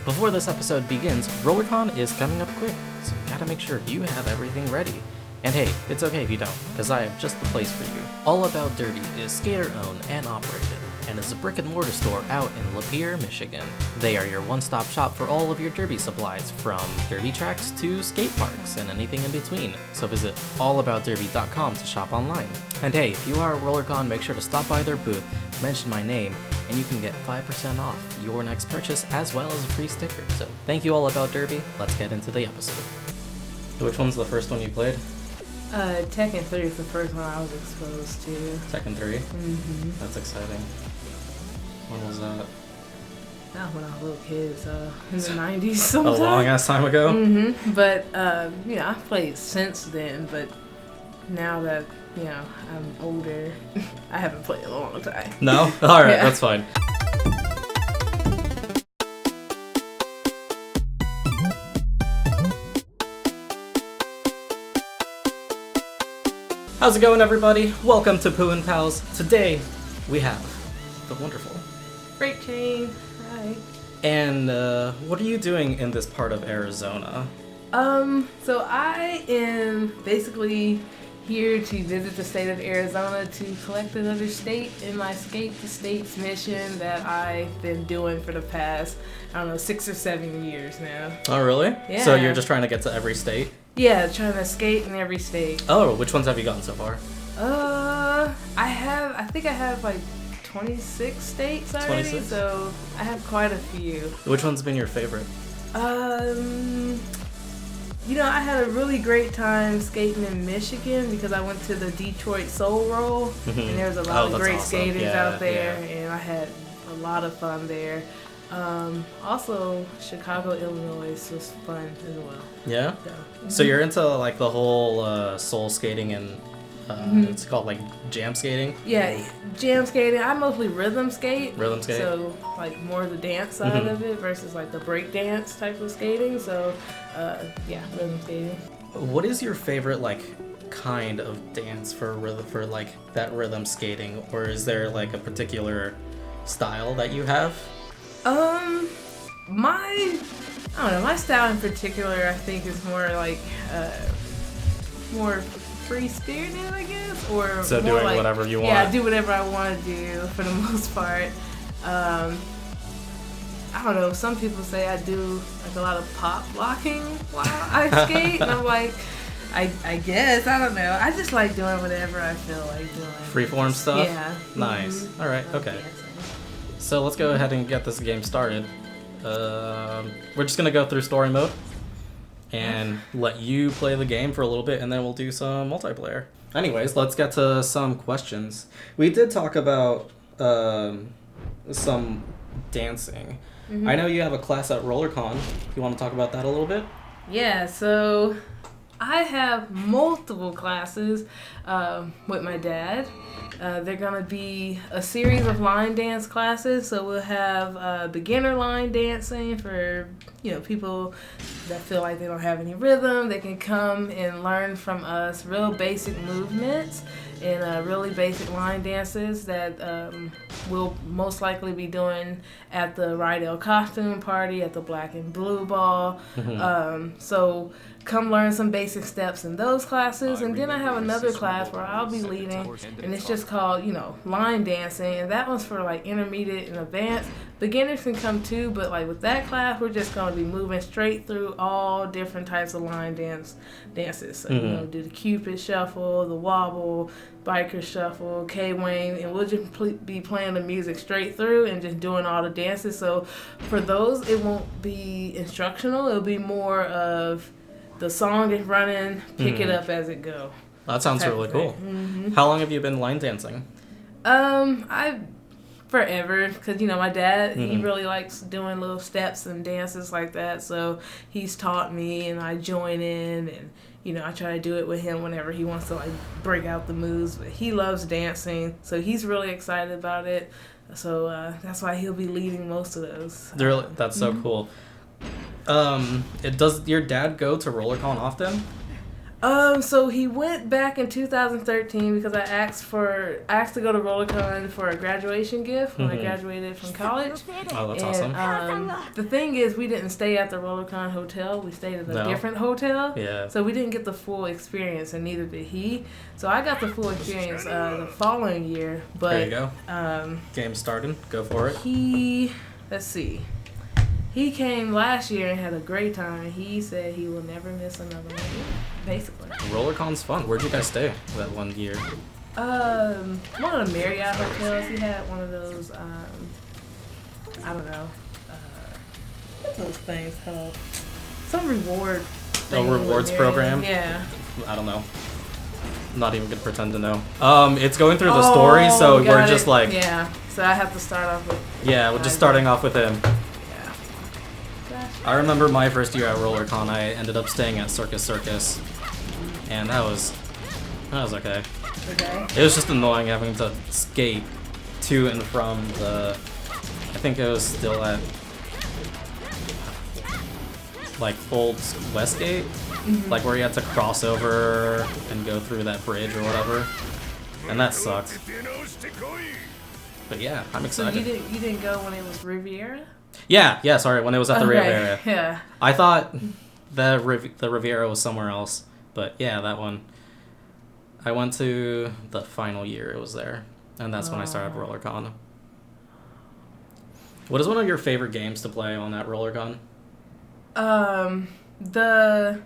Before this episode begins, RollerCon is coming up quick, so you gotta make sure you have everything ready. And hey, it's okay if you don't, because I have just the place for you. All About Derby is skater-owned and operated, and is a brick-and-mortar store out in Lapeer, Michigan. They are your one-stop shop for all of your derby supplies, from derby tracks to skate parks and anything in between. So visit allaboutderby.com to shop online. And hey, if you are at RollerCon, make sure to stop by their booth, mention my name, and you can get 5% off your next purchase as well as a free sticker. So thank you, All About Derby. Let's get into the episode. Which one's the first one you played? Tekken 3 is the first one I was exposed to. Tekken 3? Mm-hmm. That's exciting. When was that? Not when I was a little kid, so in the 90s sometime. A long ass time ago? Mm-hmm. But, I've played since then, but now that, I'm older, I haven't played in a long time. No? Alright, Yeah. That's fine. How's it going, everybody? Welcome to Pooh and Pals. Today, we have the wonderful Freight Chain. Hi. And what are you doing in this part of Arizona? So I am basically here to visit the state of Arizona to collect another state in my Skate the States mission that I've been doing for the past, 6 or 7 years now. Oh, really? Yeah. So you're just trying to get to every state? Yeah, trying to skate in every state. Oh, which ones have you gotten so far? I think I have like 26 states already, 26? so I have quite a few. Which one's been your favorite? I had a really great time skating in Michigan because I went to the Detroit Soul Roll, and there was a lot of great awesome. skaters Yeah, out there, yeah. and I had a lot of fun there. Also, Chicago, Illinois was fun as well. Yeah? So, So you're into like the whole soul skating and it's called like jam skating? yeah, jam skating. I mostly rhythm skate. Rhythm skate? So, like, more the dance side of it versus, like, the break dance type of skating. So, rhythm skating. What is your favorite like kind of dance for like that rhythm skating, or is there like a particular style that you have? My style in particular, I think, is more like, more free-spirited, I guess, or So more doing like, whatever you want. Yeah, do whatever I want to do for the most part. I don't know, some people say I do like a lot of pop locking while I skate, and I'm like, I guess, I don't know. I just like doing whatever I feel like doing. Freeform stuff? Yeah. Nice. Mhm. Alright, Like okay. dancing. So let's go ahead and get this game started. We're just gonna go through story mode and let you play the game for a little bit, and then we'll do some multiplayer. Anyways, let's get to some questions. We did talk about some dancing. Mm-hmm. I know you have a class at RollerCon. You want to talk about that a little bit? Yeah, so I have multiple classes with my dad. They're going to be a series of line dance classes. So we'll have beginner line dancing for, people that feel like they don't have any rhythm. They can come and learn from us real basic movements and really basic line dances that we'll most likely be doing at the Rydell costume party, at the Black and Blue Ball. So come learn some basic steps in those classes, and then I have another class where I'll be leading, and it's just called, line dancing, and that one's for like intermediate and advanced. Beginners can come too, but like with that class, we're just going to be moving straight through all different types of line dances. So, do the Cupid shuffle, the wobble, biker shuffle, K-Wayne, and we'll just be playing the music straight through and just doing all the dances. So for those, it won't be instructional. It'll be more of the song is running, pick it up as it go. That sounds really cool. How long have you been line dancing? Forever, because my dad, he really likes doing little steps and dances like that, so he's taught me, and I join in, and I try to do it with him whenever he wants to like break out the moves. But he loves dancing, so he's really excited about it, so that's why he'll be leading most of those. That's so cool. Does your dad go to RollerCon often? So he went back in 2013 because I asked to go to RollerCon for a graduation gift when I graduated from college. Oh, that's awesome. The thing is, we didn't stay at the RollerCon hotel. We stayed at a different hotel. Yeah. So we didn't get the full experience, and neither did he. So I got the full experience the following year. But there you go. Game started. Go for it. Let's see. He came last year and had a great time. He said he will never miss another one, basically. RollerCon's fun. Where'd you guys stay that one year? One of the Marriott hotels. He had one of those, I don't know, what's those things called? Some reward thing. A rewards program? Yeah. I don't know. Not even gonna pretend to know. It's going through the story, so we're just like... Yeah, so I have to start off with... Yeah, we're just starting off with him. Yeah. I remember my first year at RollerCon, I ended up staying at Circus Circus, and that was okay. Okay. It was just annoying having to skate to and from the... I think it was still at like Old Westgate, like where you had to cross over and go through that bridge or whatever, and that sucked. But yeah, I'm excited. So you didn't go when it was Riviera? Yeah, sorry, when it was at the Riviera. Yeah. I thought the Riviera was somewhere else, but yeah, that one. I went to the final year it was there, and that's when I started RollerCon. What is one of your favorite games to play on that RollerCon? The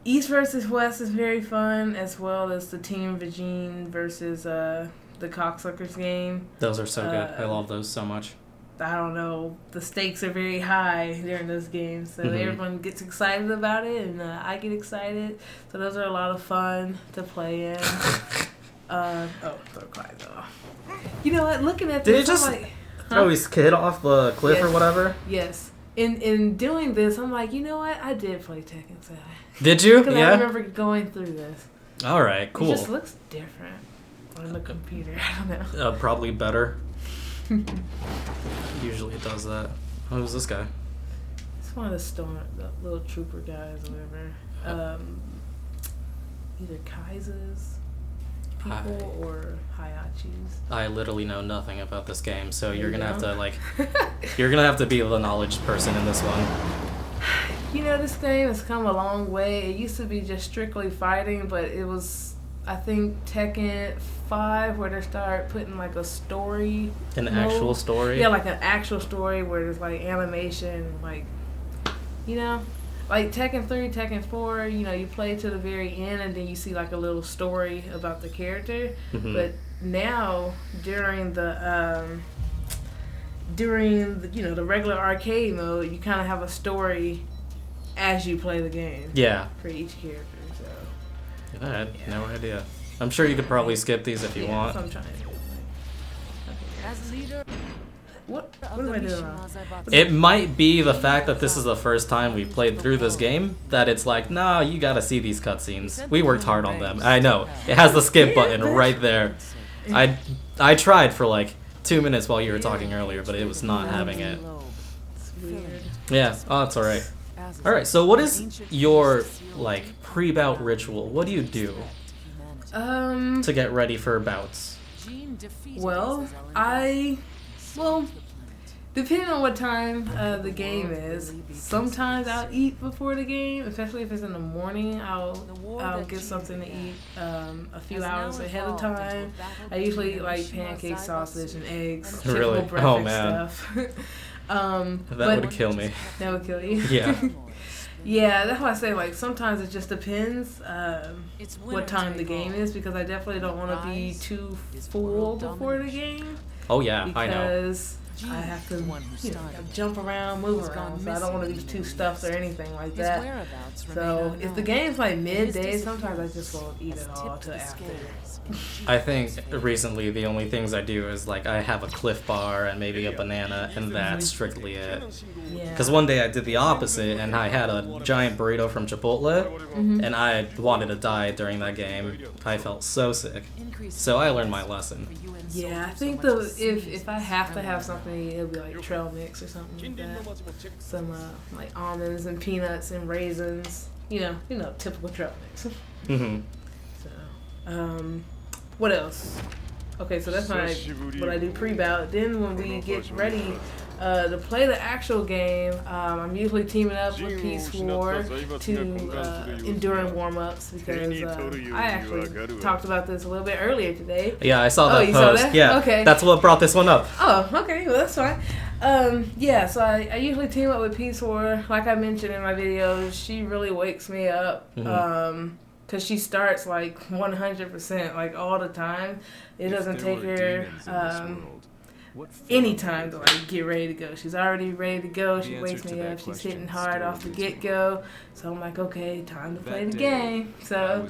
East versus West is very fun, as well as the Team Vagine versus the Cocksuckers game. Those are so good. I love those so much. I don't know, the stakes are very high during those games, so everyone gets excited about it, and I get excited. So those are a lot of fun to play in. Throw Clyde off. You know what? Looking at this, Did he just throw his kid off the cliff or whatever? Yes. In doing this, I'm like, you know what? I did play Tekken 7. Did you? Because I remember going through this. All right, cool. It just looks different on the computer. I don't know. Probably better. Usually it does that. Who's this guy? It's one of the little trooper guys or whatever. Either Kai's people or Hayachi's. I literally know nothing about this game, so you're gonna have to you're gonna have to be the knowledge person in this one. You know, this game has come a long way. It used to be just strictly fighting, but it was, I think, Tekken 5 where they start putting like a story. An actual story? Yeah, like an actual story where there's like animation, like, you know, like Tekken 3, Tekken 4, you know, you play to the very end and then you see like a little story about the character. But now during the you know, the regular arcade mode, you kind of have a story as you play the game. Yeah. For each character, so. I had no idea. I'm sure you could probably skip these if you want. That's what I'm trying to do. As leader. What am I doing wrong? It might be the fact that this is the first time we played through this game that it's like, nah, you gotta see these cutscenes. We worked hard on them. I know. It has the skip button right there. I tried for like 2 minutes while you were talking earlier, but it was not having it. It's weird. Yeah. Oh, that's alright. Alright, so what is your, like, pre-bout ritual? What do you do to get ready for bouts? Well, depending on what time the game is, sometimes I'll eat before the game, especially if it's in the morning. I'll get something to eat a few hours ahead of time. I usually like pancakes, sausage, and eggs. Really? Breakfast Oh man. Stuff. That would kill me. That would kill you? Yeah. Yeah, that's why I say, like, sometimes it just depends what time the game is, because I definitely don't want to be too full before the game. Oh, yeah, I know. Because I have to, you know, jump around, move around, so I don't want to be too stuffed or anything like that. So if the game's like midday, sometimes I just won't eat it all till after. I think recently the only things I do is like I have a Cliff Bar and maybe a banana, and that's strictly it. Because one day I did the opposite and I had a giant burrito from Chipotle, and I wanted to die during that game. I felt so sick. So I learned my lesson. Yeah, I think if I have to have something, it'll be like trail mix or something like that. Some like almonds and peanuts and raisins. typical trail mix. Mm-hmm. So, what else? Okay, so that's what I do pre-bout. Then when we get ready to play the actual game, I'm usually teaming up with Peace War to enduring warm-ups because I actually talked about this a little bit earlier today. Yeah, I saw that you post. saw that? Yeah, okay. That's what brought this one up. Oh, okay, well that's fine. Yeah, so I usually team up with Peace War. Like I mentioned in my videos, she really wakes me up. Mm-hmm. Because she starts like 100%, like all the time. It doesn't take her any time to like get ready to go. She's already ready to go. She wakes me up. She's hitting hard off the get-go. So I'm like, okay, time to play the game. So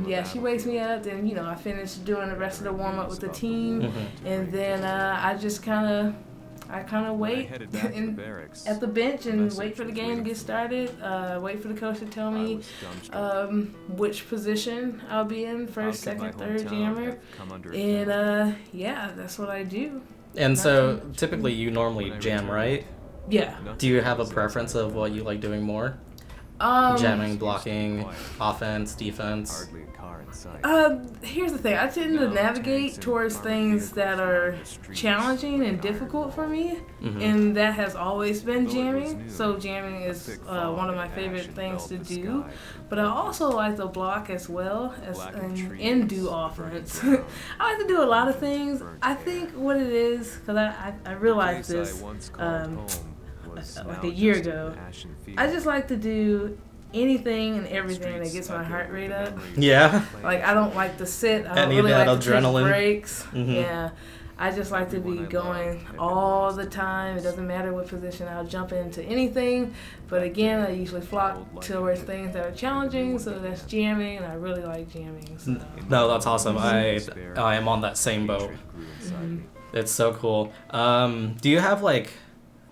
yeah, she wakes me up. Then I finish doing the rest of the warm-up with the team, and then I just kind of wait at the bench and wait for the game to get started. Wait for the coach to tell me which position I'll be in, first, second, third jammer. And yeah, that's what I do. And so typically you normally jam, right? Yeah. Do you have a preference of what you like doing more? Jamming, blocking, offense, defense? Here's the thing. I tend to navigate towards things that are challenging and difficult for me, and that has always been jamming. So jamming is one of my favorite things to do. But I also like to block as well and do offense. I like to do a lot of things. I think what it is, because I realized this like a year ago, I just like to do anything and everything that gets my heart rate up. Yeah. Like I don't like to sit. I don't really like to take breaks. Yeah. I just like to be going all the time. It doesn't matter what position. I'll jump into anything. But again, I usually flock towards things that are challenging. So that's jamming, and I really like jamming. So. No, that's awesome. I am on that same boat. It's so cool.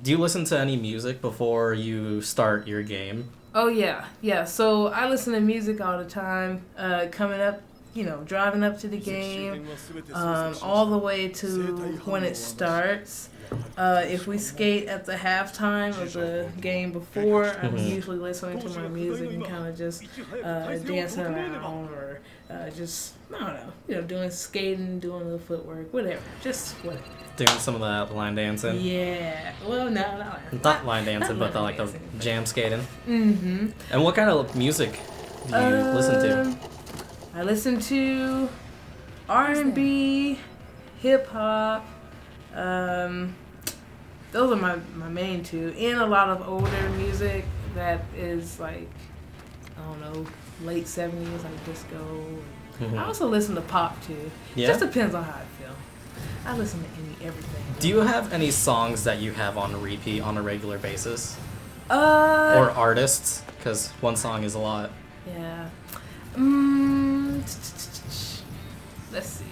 Do you listen to any music before you start your game? Oh, yeah. So I listen to music all the time, coming up, driving up to the game, all the way to when it starts. If we skate at the halftime of the game before, I'm usually listening to my music and kind of just dancing around or just, I don't know, doing skating, doing the footwork, whatever, just whatever. Doing some of that line dancing? Yeah. Well, no. Not line dancing, but the jam skating? Mm-hmm. And what kind of music do you listen to? I listen to R&B, hip-hop. Those are my main two. And a lot of older music that is like, I don't know, late 70s, like disco. I also listen to pop, too. Yeah? Just depends on how I feel. I listen to everything. Do you have any songs that you have on repeat on a regular basis? Or artists? Because one song is a lot. Yeah. Let's see.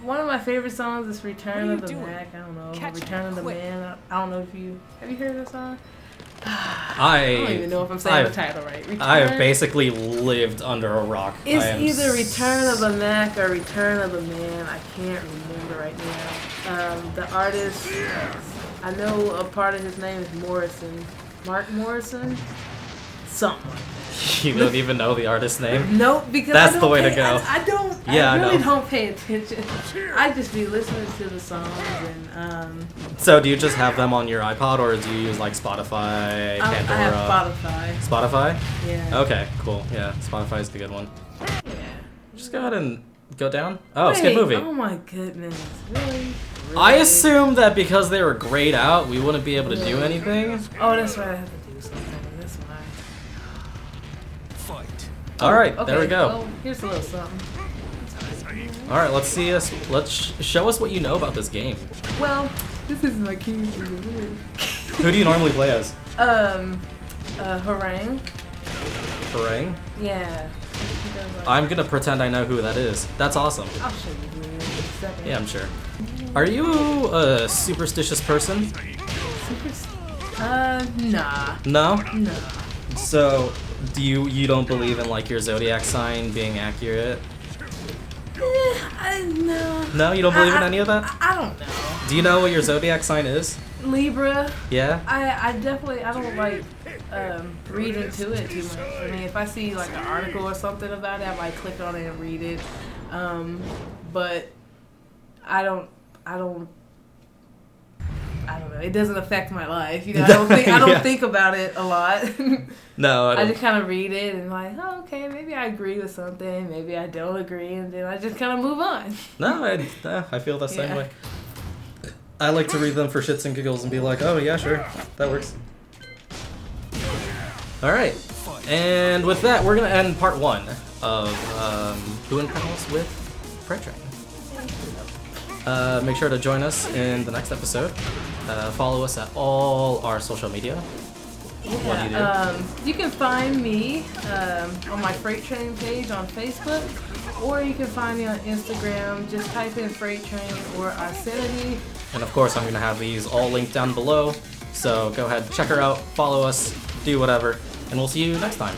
One of my favorite songs is Return of the Mac. I don't know. Return of the Man. I don't know if have you heard that song? I don't even know if I'm saying the title right. I have basically lived under a rock. It's either Return of the Mac or Return of the Man. I can't remember right now. The artist, I know a part of his name is Morrison. Mark Morrison? Something like that. You don't even know the artist's name? Nope, because that's the way to go. I really don't pay attention. I just be listening to the songs and. So do you just have them on your iPod, or do you use like Spotify, Pandora? I have Spotify. Spotify? Yeah. Okay, cool. Yeah, Spotify is the good one. Yeah. Just go ahead and go down. Oh, skip movie. Oh my goodness, really? I assumed that because they were grayed out, we wouldn't be able to do anything. Oh, that's right. I have to do something. That's why. All right, okay, there we go. Well, here's a little something. All right, let's show us what you know about this game. Well, this is my key. Who do you normally play as? Harangue. Harangue? Yeah. I'm gonna pretend I know who that is. That's awesome. I'll show you who it is in a second. Yeah, I'm sure. Are you a superstitious person? Nah. No? No. So, you don't believe in like your zodiac sign being accurate? No. No, you don't believe in any of that? I don't know. Do you know what your zodiac sign is? Libra. Yeah? I definitely, I don't like read into it too much. I mean, if I see like an article or something about it, I might click on it and read it. But I don't know. It doesn't affect my life. You know, I don't think about it a lot. No, I just kind of read it and like, oh, okay, maybe I agree with something, maybe I don't agree, and then I just kind of move on. No, I feel the same way. I like to read them for shits and giggles and be like, oh yeah, sure, that works. All right, and with that, we're gonna end part 1 of Who in Panels with Freight Train. Make sure to join us in the next episode. Follow us at all our social media. What do you do? You can find me on my Freight Train page on Facebook, or you can find me on Instagram. Just type in Freight Train or Arsenity. And of course, I'm going to have these all linked down below. So go ahead, check her out, follow us, do whatever, and we'll see you next time.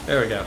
There we go.